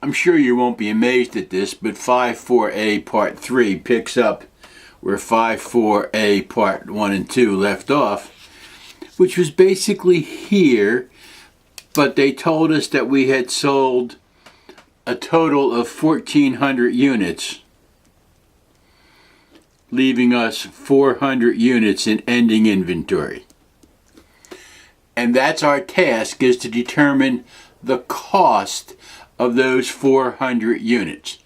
I'm sure you won't be amazed at this, but 5.4a Part 3 picks up where 5.4a Part 1 and 2 left off, which was basically here, but they told us that we had sold a total of 1,400 units, leaving us 400 units in ending inventory. And that's our task, is to determine the cost of those 400 units.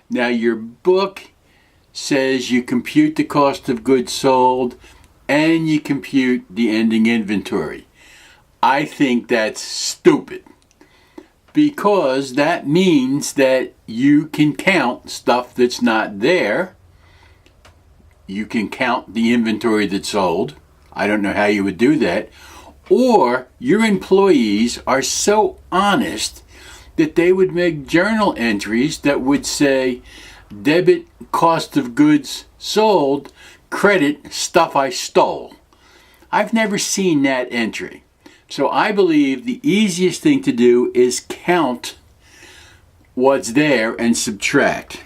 Now your book says you compute the cost of goods sold and you compute the ending inventory. I think that's stupid, because that means that you can count stuff that's not there. You can count the inventory that's sold. I don't know how you would do that. Or your employees are so honest that they would make journal entries that would say, debit cost of goods sold, credit stuff I stole. I've never seen that entry. So I believe the easiest thing to do is count what's there and subtract.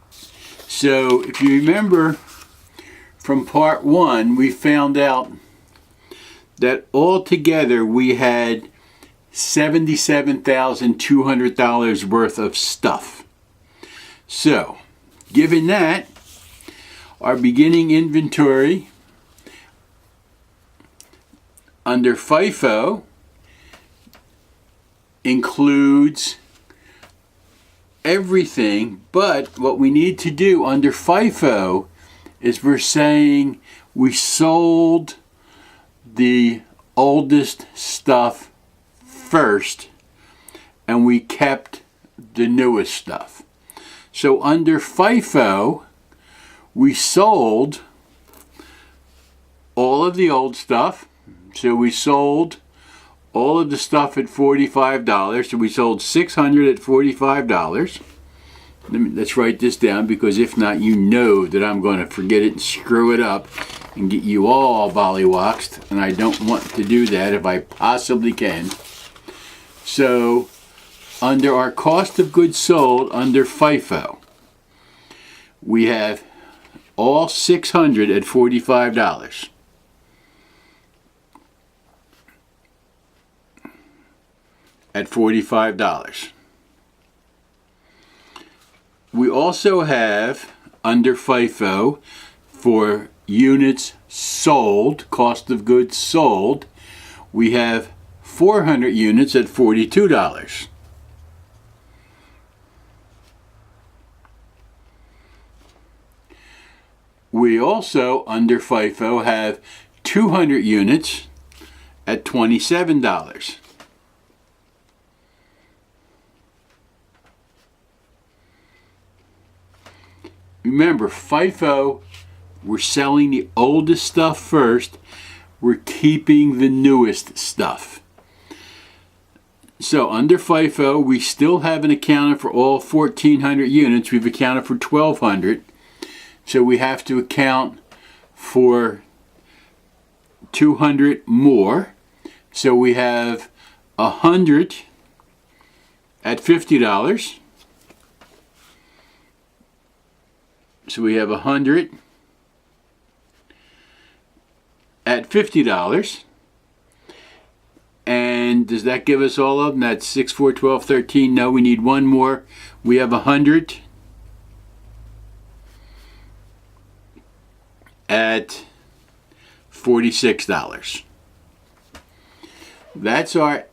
So if you remember from Part 1, we found out that altogether we had $77,200 worth of stuff. So, given that, our beginning inventory under FIFO includes everything, but what we need to do under FIFO is we're saying we sold the oldest stuff first and we kept the newest stuff. So under FIFO, we sold all of the old stuff. So we sold all of the stuff at $45. So we sold 600 at $45. Let's write this down, because if not, you know that I'm going to forget it and screw it up and get you all bollywoxed, and I don't want to do that if I possibly can. So under our cost of goods sold under FIFO, we have all 600 at $45. At $45. We also have under FIFO for units sold, cost of goods sold, we have 400 units at $42. We also under FIFO have 200 units at $27. Remember, FIFO, we're selling the oldest stuff first. We're keeping the newest stuff. So under FIFO, we still haven't accounted for all 1,400 units. We've accounted for 1,200. So we have to account for 200 more. So we have 100 at $50. So we have 100 at $50. And does that give us all of them? That's 6, 4, 12, 13. No, we need one more. We have 100 at $46. That's our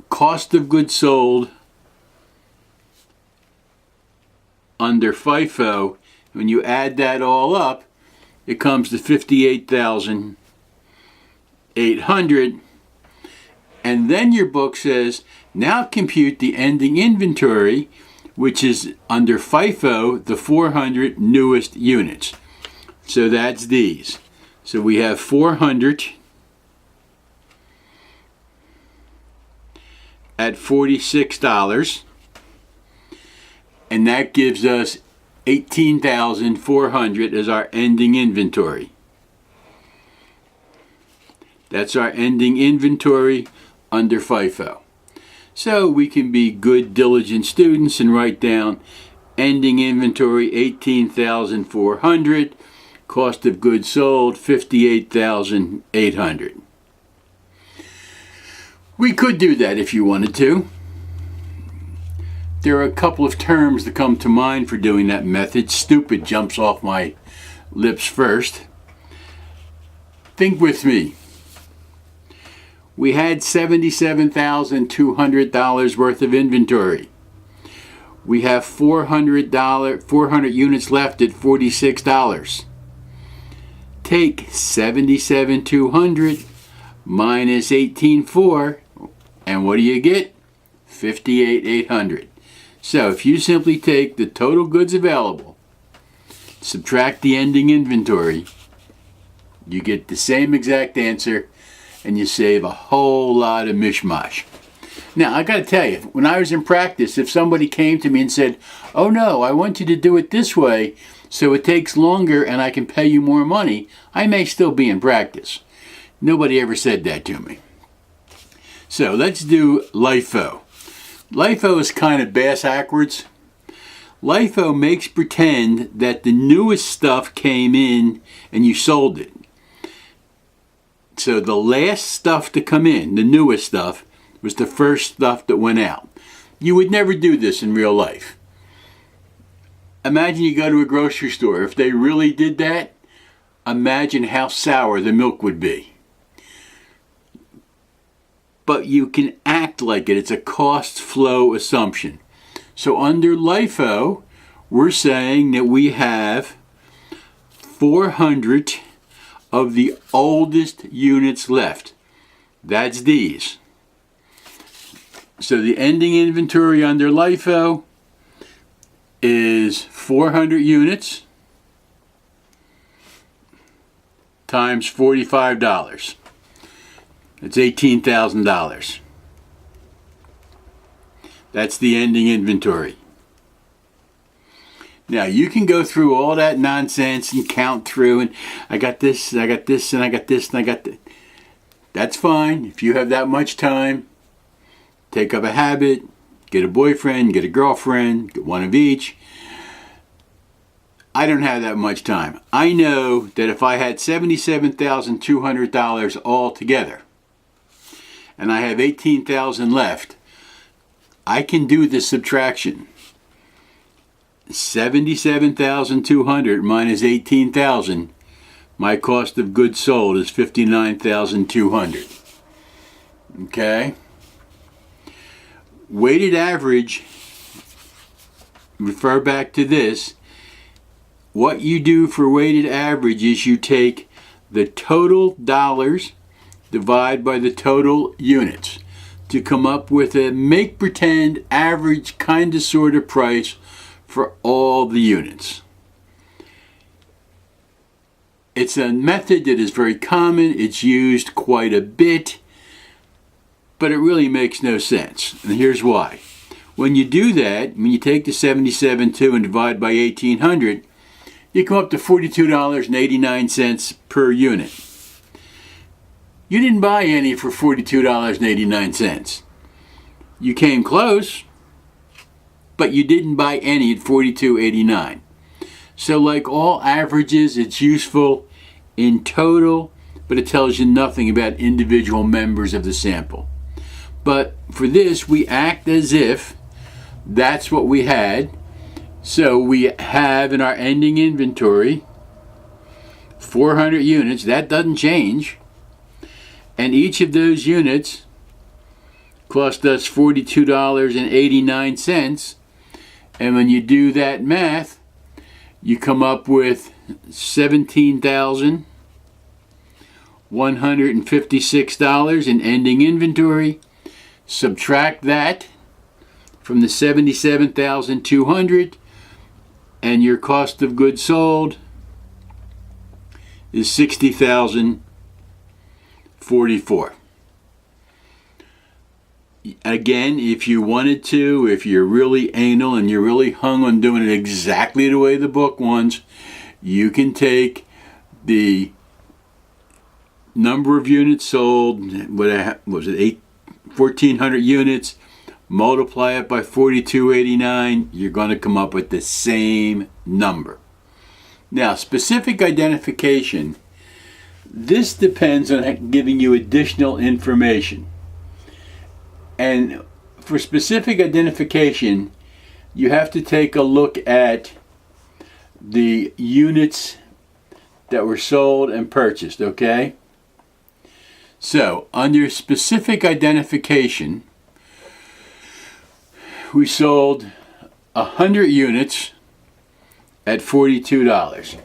cost of goods sold under FIFO. When you add that all up, it comes to $58,800. And then your book says, now compute the ending inventory, which is under FIFO, the 400 newest units. So that's these. So we have 400 at $46. And that gives us 18,400 as our ending inventory. That's our ending inventory under FIFO. So we can be good, diligent students and write down ending inventory 18,400, cost of goods sold 58,800. We could do that if you wanted to. There are a couple of terms that come to mind for doing that method. Stupid jumps off my lips first. Think with me. We had $77,200 worth of inventory. We have 400 units left at $46. Take 77,200 minus 18,400, and what do you get? 58,800. So if you simply take the total goods available, subtract the ending inventory, you get the same exact answer, and you save a whole lot of mishmash. Now, I got to tell you, when I was in practice, if somebody came to me and said, "Oh no, I want you to do it this way so it takes longer and I can pay you more money," I may still be in practice. Nobody ever said that to me. So let's do LIFO. LIFO is kind of bass-ackwards. LIFO makes pretend that the newest stuff came in and you sold it. So the last stuff to come in, the newest stuff, was the first stuff that went out. You would never do this in real life. Imagine you go to a grocery store. If they really did that, imagine how sour the milk would be. But you can act like it. It's a cost flow assumption. So under LIFO, we're saying that we have 400 of the oldest units left. That's these. So the ending inventory under LIFO is 400 units times $45. That's $18,000. That's the ending inventory. Now you can go through all that nonsense and count through, and I got this, and I got this, and I got this, and I got that. That's fine. If you have that much time, take up a habit, get a boyfriend, get a girlfriend, get one of each. I don't have that much time. I know that if I had $77,200 all together, and I have $18,000 left, I can do the subtraction. 77,200 minus 18,000, my cost of goods sold is 59,200. Okay? Weighted average, refer back to this. What you do for weighted average is you take the total dollars, divide by the total units to come up with a make-pretend average kind of sort of price for all the units. It's a method that is very common. It's used quite a bit, but it really makes no sense. And here's why. When you do that, when you take the 77.2 and divide by 1,800, you come up to $42.89 per unit. You didn't buy any for $42.89. You came close, but you didn't buy any at $42.89. So like all averages, it's useful in total, but it tells you nothing about individual members of the sample. But for this, we act as if that's what we had. So we have in our ending inventory 400 units. That doesn't change. And each of those units cost us $42.89. And when you do that math, you come up with $17,156 in ending inventory. Subtract that from the 77,200, and your cost of goods sold is $60,044. Again, if you wanted to, if you're really anal and you're really hung on doing it exactly the way the book wants, you can take the number of units sold, what was it, 1,400 units, multiply it by 4289, you're going to come up with the same number. Now, specific identification, this depends on giving you additional information. And for specific identification, you have to take a look at the units that were sold and purchased, okay? So, under specific identification, we sold 100 units at $42.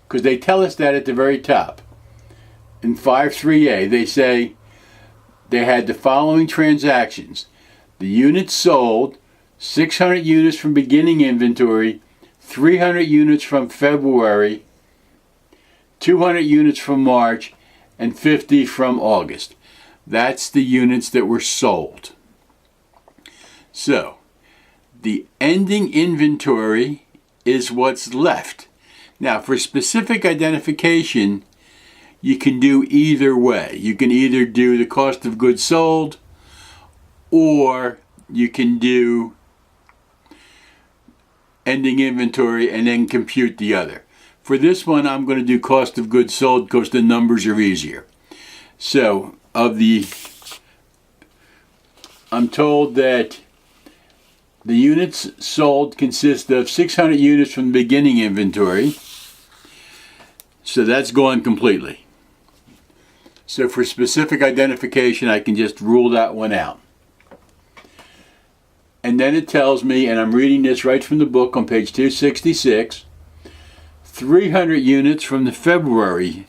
Because they tell us that at the very top. In 5.3a, they say they had the following transactions. The units sold, 600 units from beginning inventory, 300 units from February, 200 units from March, and 50 from August. That's the units that were sold. So, the ending inventory is what's left. Now, for specific identification, you can do either way. You can either do the cost of goods sold, or you can do ending inventory and then compute the other. For this one, I'm going to do cost of goods sold because the numbers are easier. So, I'm told that the units sold consist of 600 units from the beginning inventory. So that's gone completely. So for specific identification, I can just rule that one out. And then it tells me, and I'm reading this right from the book on page 266, 300 units from the February.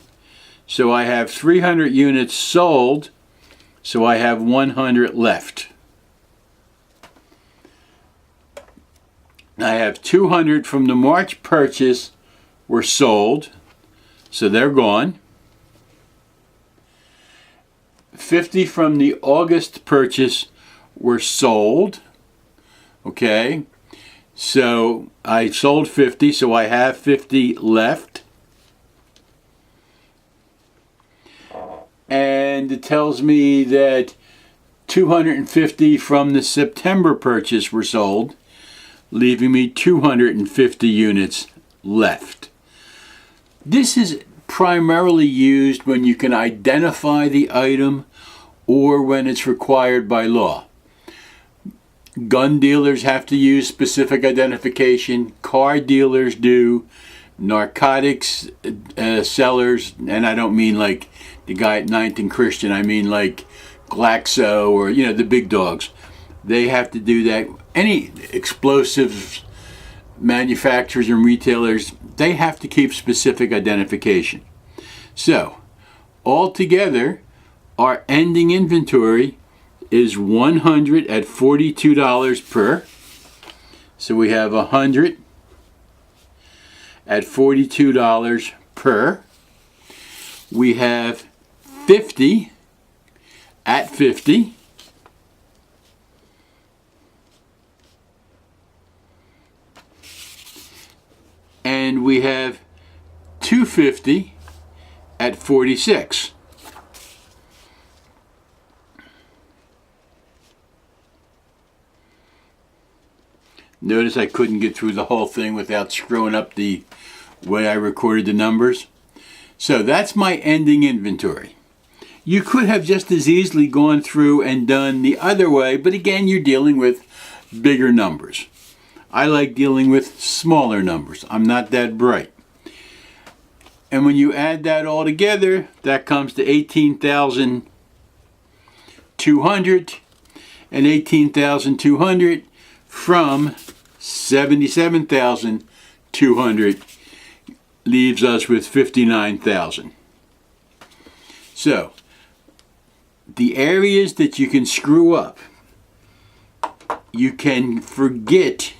So I have 300 units sold, so I have 100 left. I have 200 from the March purchase were sold, so they're gone. 50 from the August purchase were sold. Okay, so I sold 50, so I have 50 left. And it tells me that 250 from the September purchase were sold, leaving me 250 units left. This is primarily used when you can identify the item or when it's required by law. Gun dealers have to use specific identification. Car dealers do. Narcotics sellers, and I don't mean like the guy at 9th and Christian, I mean like Glaxo or, the big dogs. They have to do that. Any explosives manufacturers and retailers, they have to keep specific identification. So, altogether, our ending inventory is 100 at $42 per. So we have 100 at $42 per. We have 50 at 50. And we have 250 at 46. Notice I couldn't get through the whole thing without screwing up the way I recorded the numbers. So that's my ending inventory. You could have just as easily gone through and done the other way, but again, you're dealing with bigger numbers. I like dealing with smaller numbers. I'm not that bright. And when you add that all together, that comes to 18,200, and 18,200 from 77,200 leaves us with 59,000. So, the areas that you can screw up, you can forget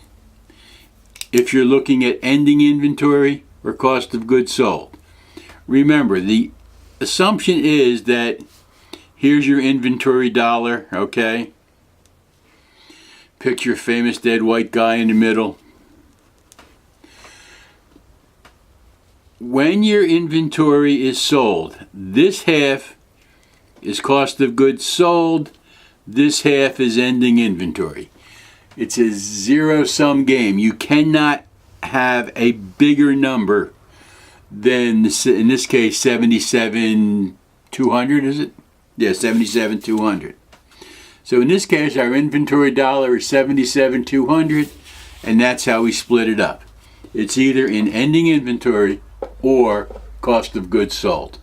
if you're looking at ending inventory or cost of goods sold. Remember, the assumption is that here's your inventory dollar, okay? Pick your famous dead white guy in the middle. When your inventory is sold, this half is cost of goods sold, This half is ending inventory. It's a zero-sum game. You cannot have a bigger number than, in this case, 77,200, is it? Yeah, 77,200. So in this case, our inventory dollar is 77,200, and that's how we split it up. It's either in ending inventory or cost of goods sold.